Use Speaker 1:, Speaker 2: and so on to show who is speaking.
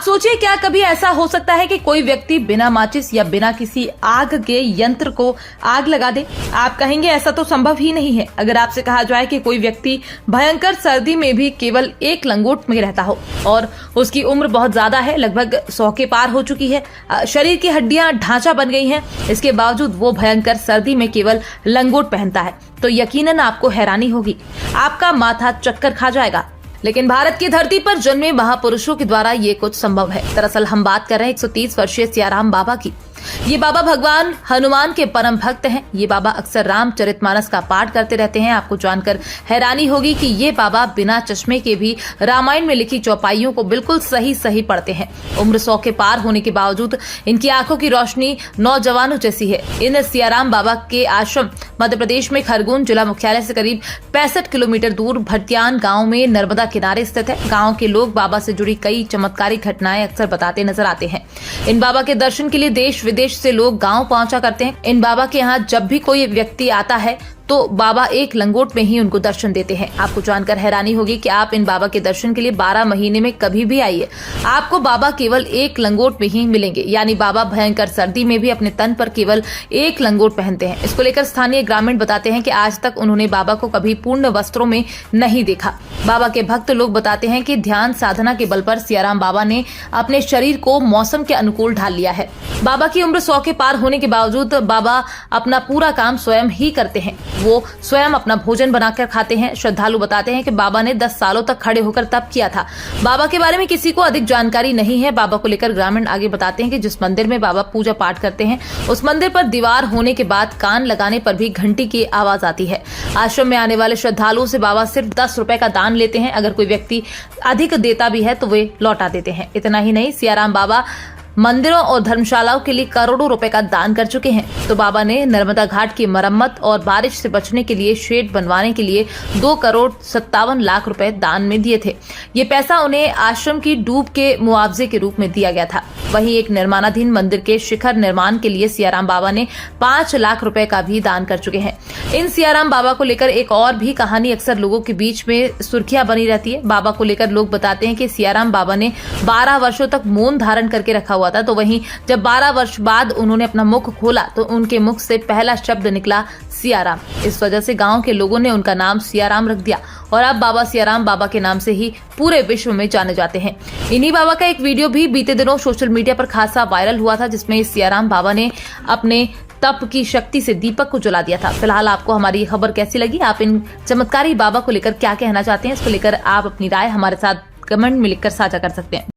Speaker 1: सोचिए, क्या कभी ऐसा हो सकता है कि कोई व्यक्ति बिना माचिस या बिना किसी आग के यंत्र को आग लगा दे? आप कहेंगे ऐसा तो संभव ही नहीं है। अगर आपसे कहा जाए कि कोई व्यक्ति भयंकर सर्दी में भी केवल एक लंगोट में रहता हो और उसकी उम्र बहुत ज्यादा है, लगभग 100 के पार हो चुकी है, शरीर की हड्डियां ढांचा बन गई हैं, इसके बावजूद वो भयंकर सर्दी में केवल लंगोट पहनता है, तो यकीनन आपको हैरानी होगी, आपका माथा चक्कर खा जाएगा। लेकिन भारत की धरती पर जन्मे महापुरुषों के द्वारा ये कुछ संभव है। दरअसल हम बात कर रहे हैं 130 वर्षीय सियाराम बाबा की। ये बाबा भगवान हनुमान के परम भक्त हैं। ये बाबा अक्सर रामचरितमानस का पाठ करते रहते हैं। आपको जानकर हैरानी होगी कि ये बाबा बिना चश्मे के भी रामायण में लिखी चौपाइयों को बिल्कुल सही पढ़ते हैं। उम्र 100 के पार होने के बावजूद इनकी आंखों की रोशनी नौजवानों जैसी है। इन सियाराम बाबा के आश्रम मध्य प्रदेश में खरगोन जिला मुख्यालय से करीब 65 किलोमीटर दूर भटियान गाँव में नर्मदा किनारे स्थित है। गाँव के लोग बाबा से जुड़ी कई चमत्कारिक घटनाएं अक्सर बताते नजर आते हैं। इन बाबा के दर्शन के लिए देश विदेश से लोग गांव पहुंचा करते हैं। इन बाबा के यहाँ जब भी कोई व्यक्ति आता है तो बाबा एक लंगोट में ही उनको दर्शन देते हैं। आपको जानकर हैरानी होगी कि आप इन बाबा के दर्शन के लिए 12 महीने में कभी भी आइए, आपको बाबा केवल एक लंगोट में ही मिलेंगे। यानी बाबा भयंकर सर्दी में भी अपने तन पर केवल एक लंगोट पहनते हैं। इसको लेकर स्थानीय ग्रामीण बताते हैं कि आज तक उन्होंने बाबा को कभी पूर्ण वस्त्रों में नहीं देखा। बाबा के भक्त लोग बताते हैं कि ध्यान साधना के बल पर सियाराम बाबा ने अपने शरीर को मौसम के अनुकूल ढाल लिया है। बाबा की उम्र 100 के पार होने के बावजूद बाबा अपना पूरा काम स्वयं ही करते हैं। वो स्वयं अपना भोजन बनाकर खाते हैं। श्रद्धालु बताते हैं कि बाबा ने 10 सालों तक खड़े होकर तप किया था। बाबा के बारे में किसी को अधिक जानकारी नहीं है। बाबा को लेकर ग्रामीण आगे बताते हैं कि जिस मंदिर में बाबा पूजा पाठ करते हैं उस मंदिर पर दीवार होने के बाद कान लगाने पर भी घंटी की आवाज आती है। आश्रम में आने वाले श्रद्धालुओं से बाबा सिर्फ 10 रुपए का दान लेते हैं। अगर कोई व्यक्ति अधिक देता भी है तो वे लौटा देते हैं। इतना ही नहीं, सियाराम बाबा मंदिरों और धर्मशालाओं के लिए करोड़ों रुपए का दान कर चुके हैं। तो बाबा ने नर्मदा घाट की मरम्मत और बारिश से बचने के लिए शेड बनवाने के लिए 2 करोड़ 57 लाख रुपए दान में दिए थे। ये पैसा उन्हें आश्रम की डूब के मुआवजे के रूप में दिया गया था। वहीं एक निर्माणाधीन मंदिर के शिखर निर्माण के लिए सियाराम बाबा ने 5 लाख रुपए का भी दान कर चुके हैं। इन सियाराम बाबा को लेकर एक और भी कहानी अक्सर लोगों के बीच में सुर्खियां बनी रहती है। बाबा को लेकर लोग बताते हैं कि सियाराम बाबा ने 12 वर्षों तक मौन धारण करके रखा हुआ था। तो वहीं जब 12 वर्ष बाद उन्होंने अपना मुख खोला तो उनके मुख से पहला शब्द निकला सियाराम। इस वजह से गांव के लोगों ने उनका नाम सियाराम रख दिया और अब बाबा सियाराम बाबा के नाम से ही पूरे विश्व में जाने जाते हैं। इन्हीं बाबा का एक वीडियो भी बीते दिनों सोशल मीडिया पर खासा वायरल हुआ था, जिसमें सियाराम बाबा ने अपने तप की शक्ति से दीपक को जला दिया था। फिलहाल आपको हमारी ये खबर कैसी लगी? आप इन चमत्कारी बाबा को लेकर क्या कहना चाहते हैं? इसको लेकर आप अपनी राय हमारे साथ कमेंट में लिखकर साझा कर सकते हैं।